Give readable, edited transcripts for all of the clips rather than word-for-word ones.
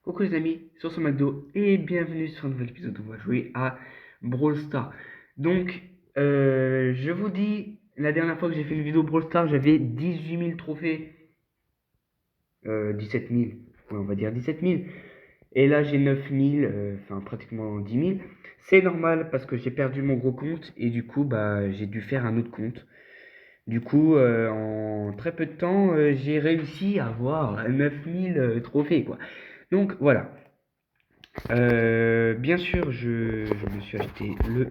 Coucou les amis, sur ce McDo et bienvenue sur un nouvel épisode où on va jouer à Brawl Stars. Donc, je vous dis, la dernière fois que j'ai fait une vidéo Brawl Stars, j'avais 18 000 trophées. 17 000, ouais, on va dire 17 000. Et là, j'ai 9 000, enfin pratiquement 10 000. C'est normal parce que j'ai perdu mon gros compte et du coup, bah, j'ai dû faire un autre compte. Du coup, en très peu de temps, j'ai réussi à avoir 9 000 trophées, quoi. Donc voilà. Bien sûr, je me suis acheté le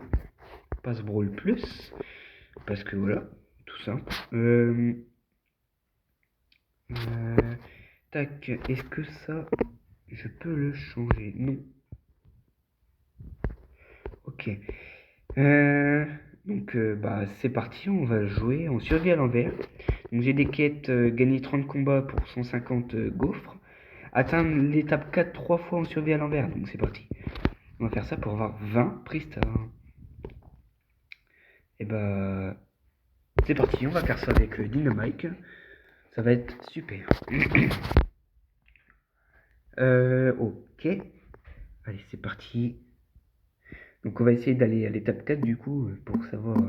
Pass Brawl Plus, parce que voilà, tout simple. Euh, tac, est-ce que ça, je peux le changer? Non. Ok. Euh, bah, c'est parti, on va jouer en survie à l'envers. Donc, j'ai des quêtes, gagner 30 combats pour 150 gaufres. Atteindre l'étape 4 3 fois en survie à l'envers. Donc, c'est parti. On va faire ça pour avoir 20 prix-stars. Et bah, c'est parti, on va faire ça avec Dynamite. Ça va être super. Ok. Allez, c'est parti. Donc on va essayer d'aller à l'étape 4 du coup pour savoir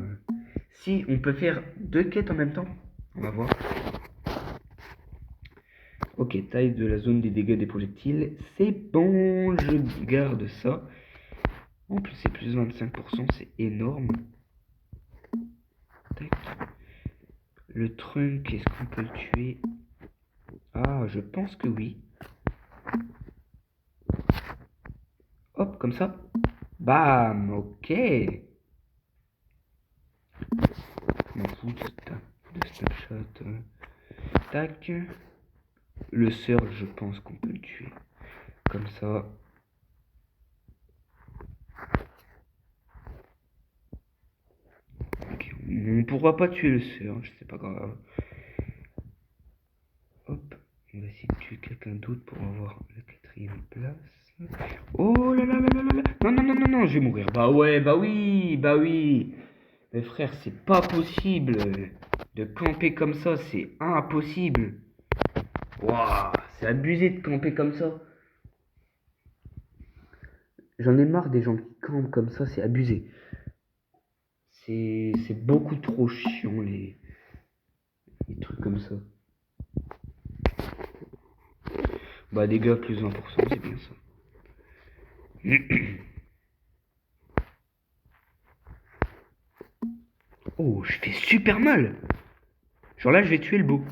si on peut faire deux quêtes en même temps. On va voir. Ok, taille de la zone des dégâts des projectiles. C'est bon, je garde ça. En plus c'est plus 25%, c'est énorme. Tac. Le trunk, est-ce qu'on peut le tuer? Ah, je pense que oui. Hop, comme ça. Bam, ok. Je m'en fous de snapshot. Tac. Le seul, je pense qu'on peut le tuer. Comme ça. Ok, on pourra pas tuer le Surge, c'est pas grave. Hop. On va essayer de tuer quelqu'un d'autre pour avoir la quatrième place. Oh là là là là là là. Non, non, non, non, non, je vais mourir. Bah ouais, bah oui, bah oui. Mais frère, c'est pas possible de camper comme ça, c'est impossible. Waouh, c'est abusé de camper comme ça. J'en ai marre des gens qui campent comme ça, c'est abusé. C'est beaucoup trop chiant les trucs comme ça. Bah dégâts plus 20%, c'est bien ça. Oh, je fais super mal. Genre là, je vais tuer le beau.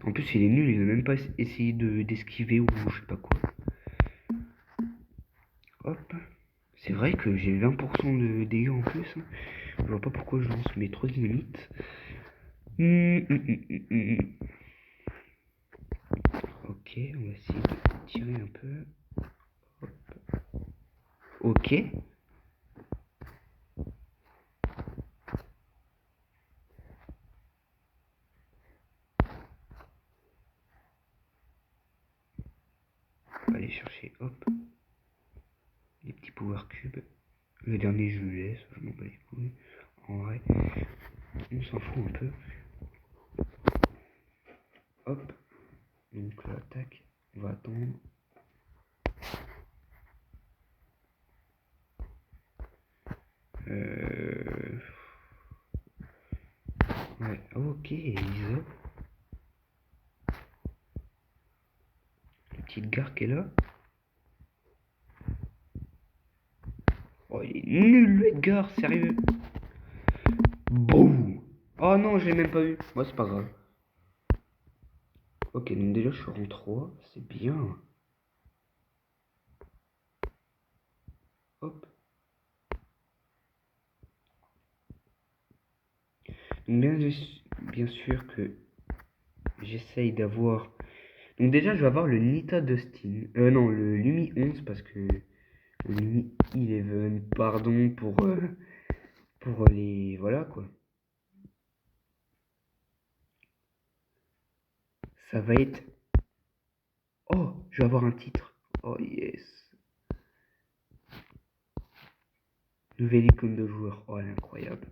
En plus, il est nul, il n'a même pas essayé d'esquiver ou je sais pas quoi. Hop. C'est vrai que j'ai 20% de dégâts en plus. Je vois pas pourquoi je lance mes 3 dynamites. Ok, on va essayer de tirer un peu. Hop. Ok. On va aller chercher, hop, les petits power cubes. Le dernier, je le laisse, je m'en bats les couilles. En vrai, on s'en fout un peu. Hop. Donc là, tac, on va attendre. Euh... Ouais, ok, Elisa. La petite gare qui est là. Oh, il est nul le Edgar, sérieux. Boum. Oh non, je l'ai même pas eu. Moi, c'est pas grave. Ok, donc déjà, je suis en 3. C'est bien. Hop. Donc, bien sûr que j'essaye d'avoir. Donc, déjà, je vais avoir le Nita Dustin. Non, le Lumi 11 parce que. Le Lumi 11, pardon pour les. Voilà quoi. Ça va être. Oh, je vais avoir un titre. Oh yes. Nouvelle icône de joueur. Oh, elle est incroyable.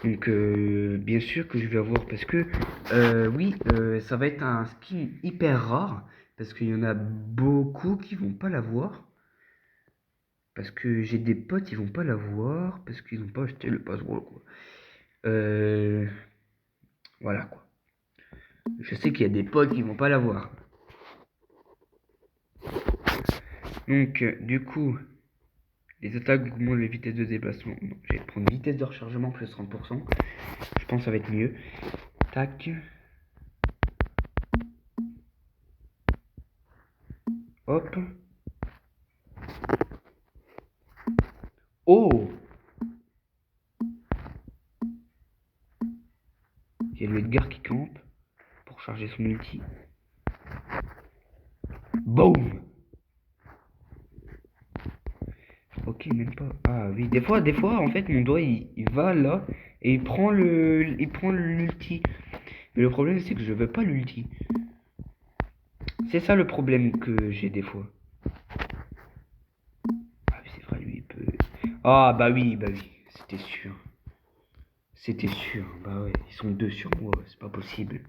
Donc, bien sûr que je vais avoir, parce que, oui, ça va être un skin hyper rare, parce qu'il y en a beaucoup qui vont pas l'avoir. Parce que j'ai des potes, ils vont pas l'avoir, parce qu'ils n'ont pas acheté le password, quoi. Euh, voilà, quoi. Je sais qu'il y a des potes qui vont pas l'avoir. Donc, du coup, les attaques augmentent les vitesses de déplacement. Non, je vais prendre vitesse de rechargement plus 30%. Je pense que ça va être mieux. Tac. Hop. Oh! Il y a le Edgar qui campe pour charger son ulti. Boum! Ok, même pas. Ah oui, des fois, en fait, mon doigt, il va là et il prend l'ulti. Mais le problème, c'est que je veux pas l'ulti. C'est ça le problème que j'ai des fois. Ah oui, c'est vrai, lui, il peut. Ah bah oui, c'était sûr. C'était sûr. Bah ouais, ils sont deux sur moi, c'est pas possible.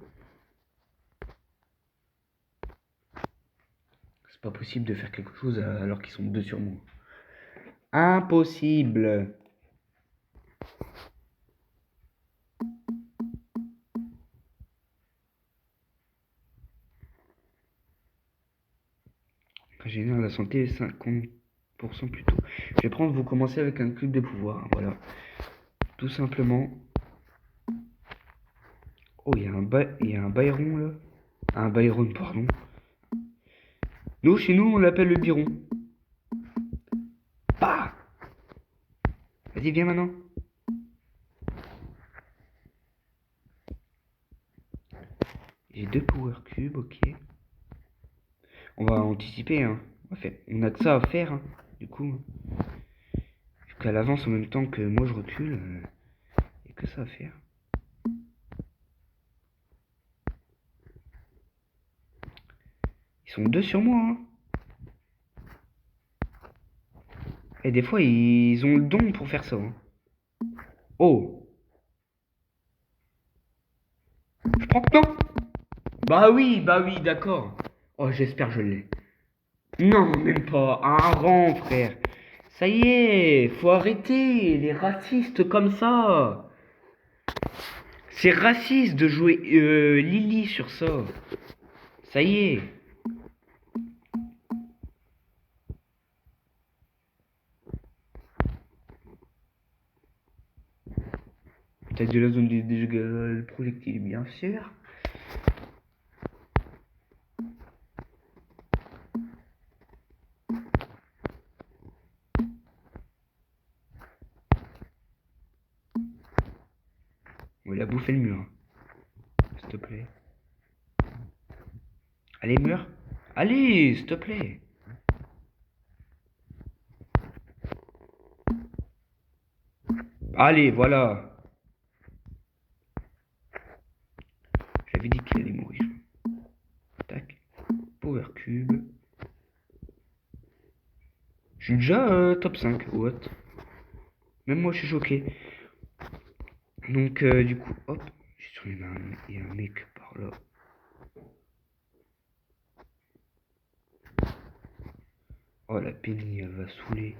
C'est pas possible de faire quelque chose alors qu'ils sont deux sur moi. Impossible. Régénère la santé 50% plus tôt. Je vais prendre, vous commencez avec un cube de pouvoir. Voilà. Tout simplement. Oh, il y a un Byron là. Un Byron, pardon. Nous, chez nous, on l'appelle le Biron. Bah! Vas-y, viens maintenant. J'ai deux power cubes, ok. On va anticiper, hein. On a que ça à faire, hein. Du coup, vu qu'elle avance en même temps que moi je recule, il y a que ça à faire. Ils sont deux sur moi, hein. Et des fois, ils ont le don pour faire ça, hein. Oh! Je prends que non! Bah oui, d'accord. Oh, j'espère que je l'ai. Non, même pas. Un rang, frère. Ça y est, faut arrêter les racistes comme ça. C'est raciste de jouer Lily sur ça. Ça y est. Peut-être de la zone des dégâts le projectile, bien sûr. On va bouffer le mur. S'il te plaît. Allez, mur. Allez, s'il te plaît. Allez, voilà. J'avais dit qu'il allait mourir. Tac. Power cube. Je suis déjà top 5. What? Même moi, je suis choqué. Donc, du coup, hop. Je suis sûr qu'il y a un mec par là. Oh, la Penny, elle va saouler.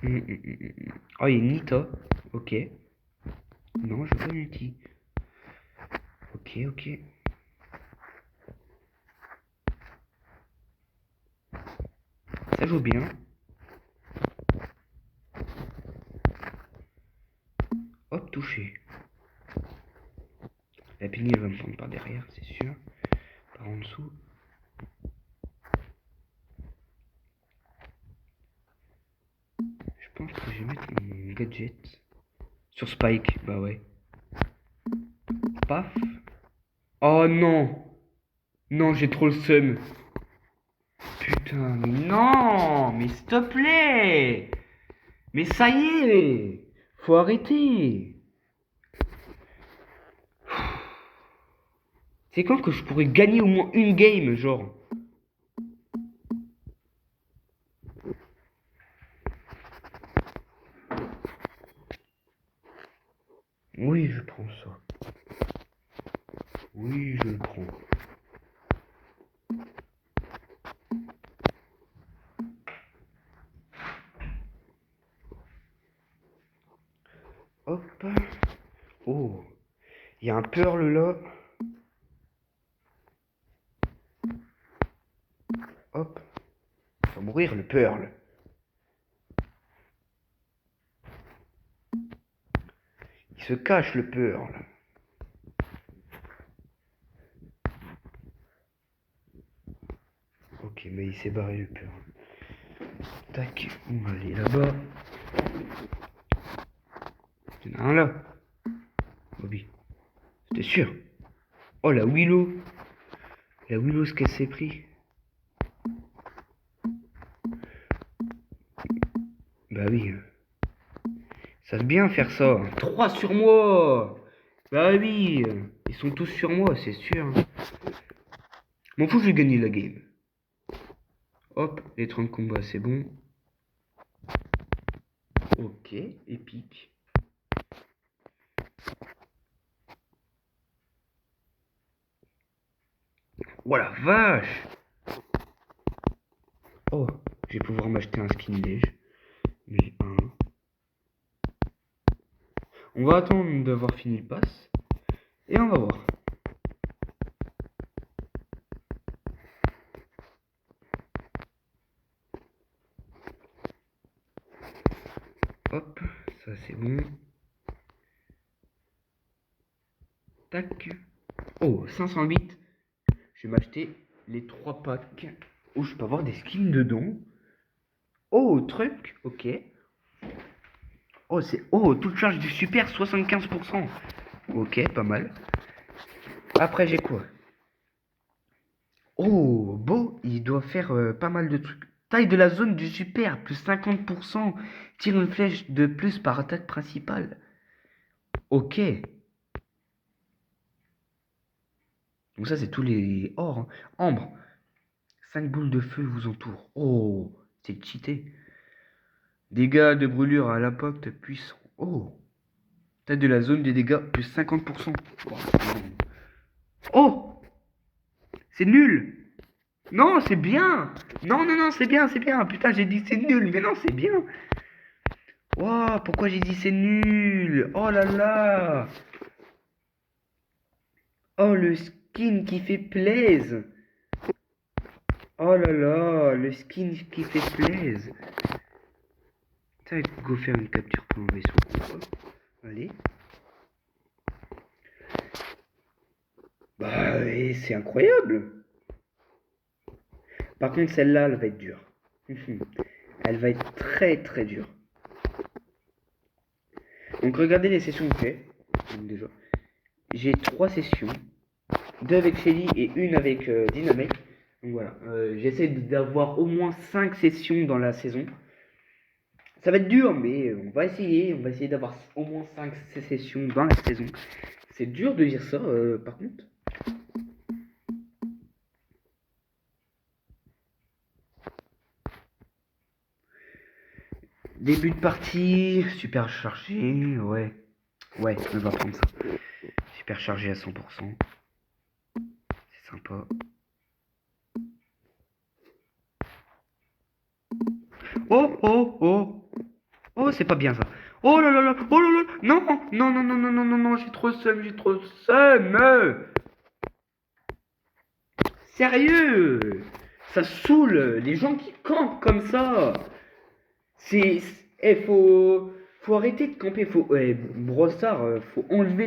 Oh, il y a une Nita. Ok. Non, je veux pas l'ulti. Ok, ok. Ça joue bien. Hop, touché. La Penny, elle va me prendre par derrière, c'est sûr. Par en dessous. Je pense que je vais mettre mon gadget sur Spike. Bah ouais. Paf. Oh non. Non, j'ai trop le seum. Putain, mais non. Mais s'il te plaît. Mais ça y est. Faut arrêter. C'est quand que je pourrais gagner au moins une game, genre? prends ça. Oui, je le prends. Hop. Oh. Il y a un Pearl là. Hop. Il va mourir le Pearl. Il se cache le Pearl. Ok, mais il s'est barré le Pearl. Tac, on va aller là-bas. Il y en a un là. Bobby. C'était sûr. Oh la Willow. La Willow, ce qu'elle s'est pris. Bah oui. Ça savent bien faire ça. 3 sur moi. Bah oui. Ils sont tous sur moi, c'est sûr. M'en fous, je vais gagner la game. Hop, les 30 combats, c'est bon. Ok, épique. Oh la vache. Oh, je vais pouvoir m'acheter un skin léger. Mais un. On va attendre d'avoir fini le pass. Et on va voir. Hop, ça c'est bon. Tac. Oh, 508. Je vais m'acheter les 3 packs. Oh, je peux avoir des skins dedans. Oh, truc. Ok. Oh, c'est... Oh, toute charge du super, 75%. Ok, pas mal. Après, j'ai quoi? Oh, beau, il doit faire pas mal de trucs. Taille de la zone du super, plus 50%. Tire une flèche de plus par attaque principale. Ok. Donc ça, c'est tous les ors. Hein. Ambre. 5 boules de feu vous entourent. Oh, c'est cheaté. Dégâts de brûlure à l'impact puissant. Oh. Taille de la zone des dégâts, plus 50%. Oh, c'est nul. Non, c'est bien. Non, non, non, c'est bien, c'est bien. Putain, j'ai dit c'est nul. Mais non, c'est bien. Wow, pourquoi j'ai dit c'est nul? Oh là là. Oh, le skin qui fait plaise. Oh là là, le skin qui fait plaise. Putain, go faire une capture pour envoyer son combat. Allez. Bah, et c'est incroyable. Par contre, celle-là, elle va être dure. Elle va être très très dure. Donc regardez les sessions que j'ai. Déjà, j'ai 3 sessions, 2 avec Shelly et une avec Dynamite. Donc voilà, j'essaie d'avoir au moins 5 sessions dans la saison. Ça va être dur, mais on va essayer d'avoir au moins 5 sessions dans la saison. C'est dur de dire ça, par contre. Début de partie, super chargé, ouais. Ouais, on va prendre ça. Super chargé à 100%. C'est sympa. Oh, oh, oh. Oh, c'est pas bien ça. Oh là là là, oh là là, non, non, non, non, non, non, non, non, j'ai trop seum, j'ai trop seum. Sérieux, ça saoule, les gens qui campent comme ça. Faut arrêter de camper, brossard, faut enlever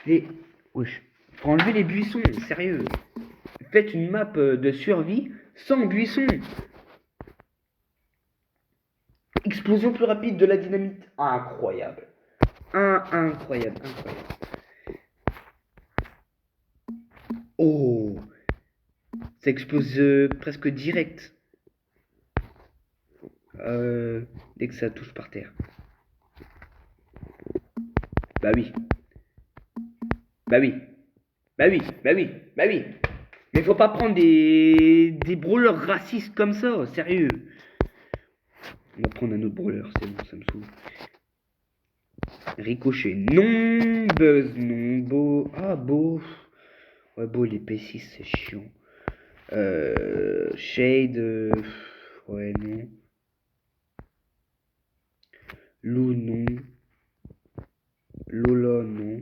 les, wesh, faut enlever les buissons, sérieux. Faites une map de survie sans buissons. Explosion plus rapide de la dynamite, incroyable. Incroyable, incroyable. Oh, ça explose presque direct. Dès que ça touche par terre. Bah oui. Bah oui. Bah oui. Bah oui. Bah oui. Mais faut pas prendre des brawlers racistes comme ça, sérieux. On va prendre un autre brawler, c'est bon, ça me saoule. Ricochet, non. Buzz, non. Beau. Ah, beau. Ouais, beau, les P6, c'est chiant. Shade. Ouais, non. Lou, non. Lola, non.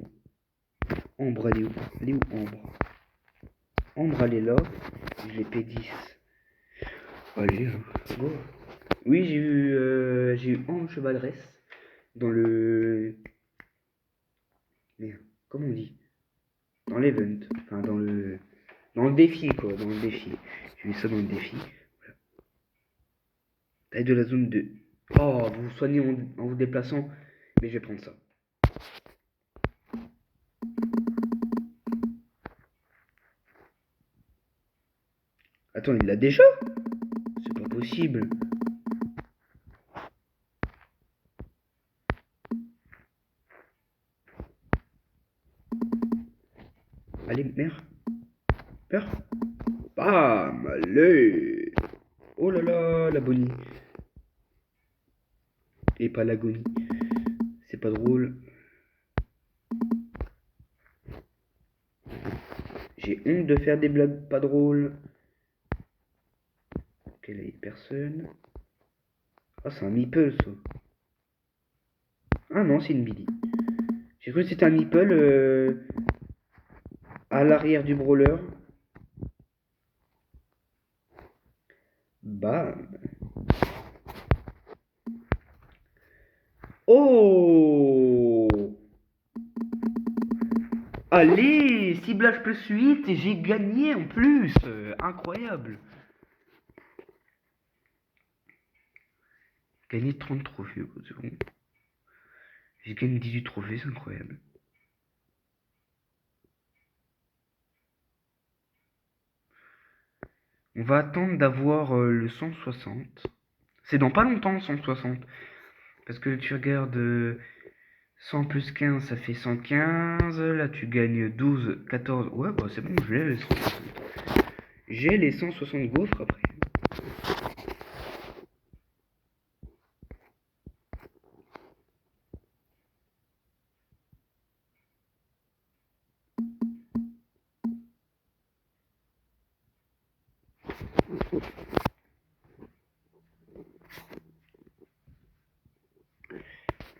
Ambre, elle est où? Elle est où, Ambre? Ambre, elle est là. Je l'ai P10. Allez, go. Oui, j'ai eu Ambre Chevaleresse dans le. Merde, comment on dit? Dans l'event. Enfin, dans le. Dans le défi, quoi. Dans le défi. J'ai vu ça dans le défi. Voilà. Taille de la zone 2. Oh, vous vous soignez en vous déplaçant. Mais je vais prendre ça. Attends, il l'a déjà? C'est pas possible. Allez, merde. Peur. Bam. Allez. Oh là là, la bonnie. Et pas l'agonie. C'est pas drôle. J'ai honte de faire des blagues pas drôles. Ok, là, il y a personne. Ah, c'est un meeple, ça. Ah non, c'est une Billy. J'ai cru que c'était un meeple à l'arrière du brawler. Bam. Oh! Allez, ciblage plus 8 et j'ai gagné en plus. Incroyable. Gagné 30 trophées. C'est bon. J'ai gagné 18 trophées, c'est incroyable. On va attendre d'avoir le 160. C'est dans pas longtemps, 160. Parce que tu regardes 100 plus 15, ça fait 115. Là, tu gagnes 12, 14. Ouais, bah c'est bon, je l'ai les 160. J'ai les 160 gaufres après.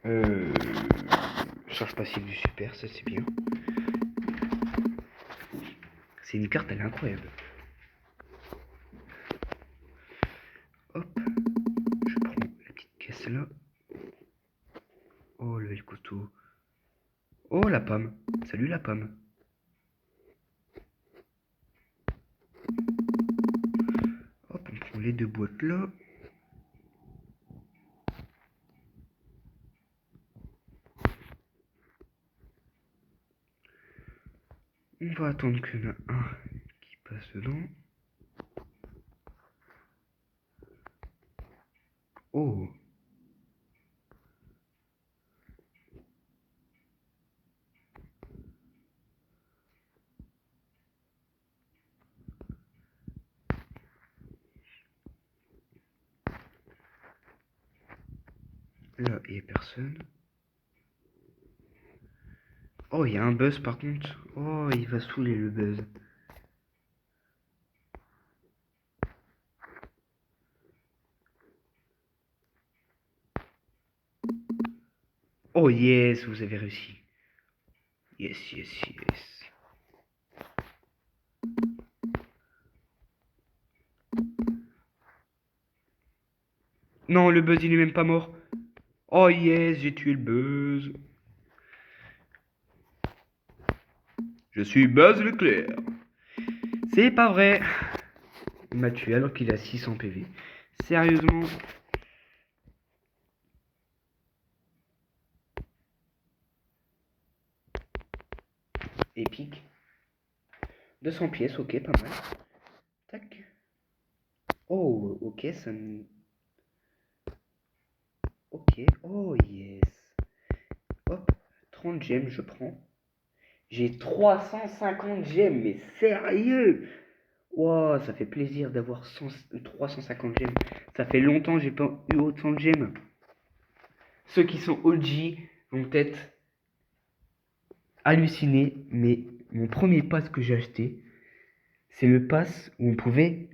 Euh... Charge passive du super, ça c'est bien. C'est une carte, elle est incroyable. Hop, je prends la petite caisse là. Oh, le couteau. Oh, la pomme. Salut la pomme. Hop, on prend les deux boîtes là. On va attendre qu'il y en a un qui passe dedans. Oh. Là, il n'y a personne. Oh, il y a un buzz par contre. Oh, il va saouler le buzz. Oh yes, vous avez réussi. Yes, yes, yes. Non, le buzz il est même pas mort. Oh yes, j'ai tué le buzz. Je suis Buzz Leclerc. C'est pas vrai. Il m'a tué alors qu'il a 600 PV. Sérieusement. Épique. 200 pièces, ok, pas mal. Tac. Oh, ok, ça me... Ok, oh yes. Hop, 30 gemmes, je prends. J'ai 350 gemmes, mais sérieux. Wow, ça fait plaisir d'avoir 350 gemmes. Ça fait longtemps que j'ai pas eu autant de gemmes. Ceux qui sont OG, vont peut-être halluciner, mais mon premier pass que j'ai acheté, c'est le pass où on pouvait,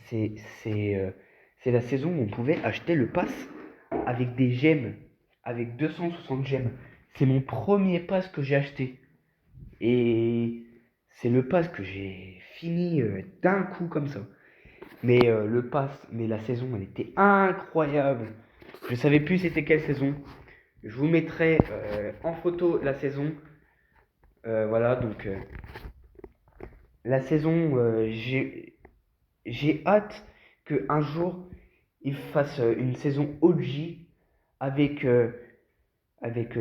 c'est, c'est, euh, c'est la saison où on pouvait acheter le pass avec des gemmes, avec 260 gemmes. C'est mon premier pass que j'ai acheté. Et c'est le pass que j'ai fini d'un coup comme ça. Mais mais la saison, elle était incroyable. Je savais plus c'était quelle saison. Je vous mettrai en photo la saison. Voilà, donc la saison, j'ai hâte qu'un jour ils fassent une saison OG avec, avec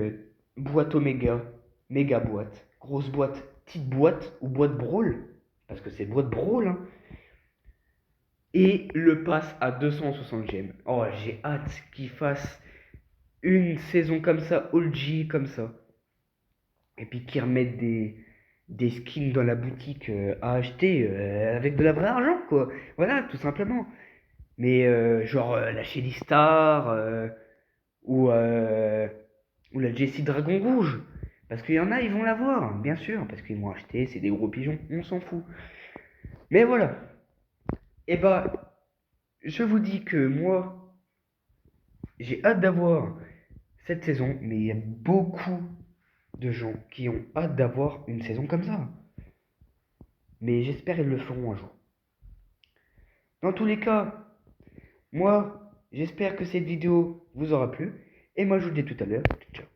boîte Oméga, méga boîte, grosse boîte, petite boîte ou boîte Brawl, parce que c'est boîte Brawl, hein, et le pass à 260 gemmes. Oh, j'ai hâte qu'ils fassent une saison comme ça, OG comme ça. Et puis qu'ils remettent des skins dans la boutique à acheter avec de la vraie argent, quoi. Voilà, tout simplement. Mais genre la Shelly Star ou, euh, ou la Jessie Dragon Rouge. Parce qu'il y en a, ils vont l'avoir, bien sûr, parce qu'ils vont acheter, c'est des gros pigeons, on s'en fout. Mais voilà. Et bah, je vous dis que moi, j'ai hâte d'avoir cette saison, mais il y a beaucoup de gens qui ont hâte d'avoir une saison comme ça. Mais j'espère qu'ils le feront un jour. Dans tous les cas, moi, j'espère que cette vidéo vous aura plu. Et moi, je vous dis tout à l'heure. Ciao.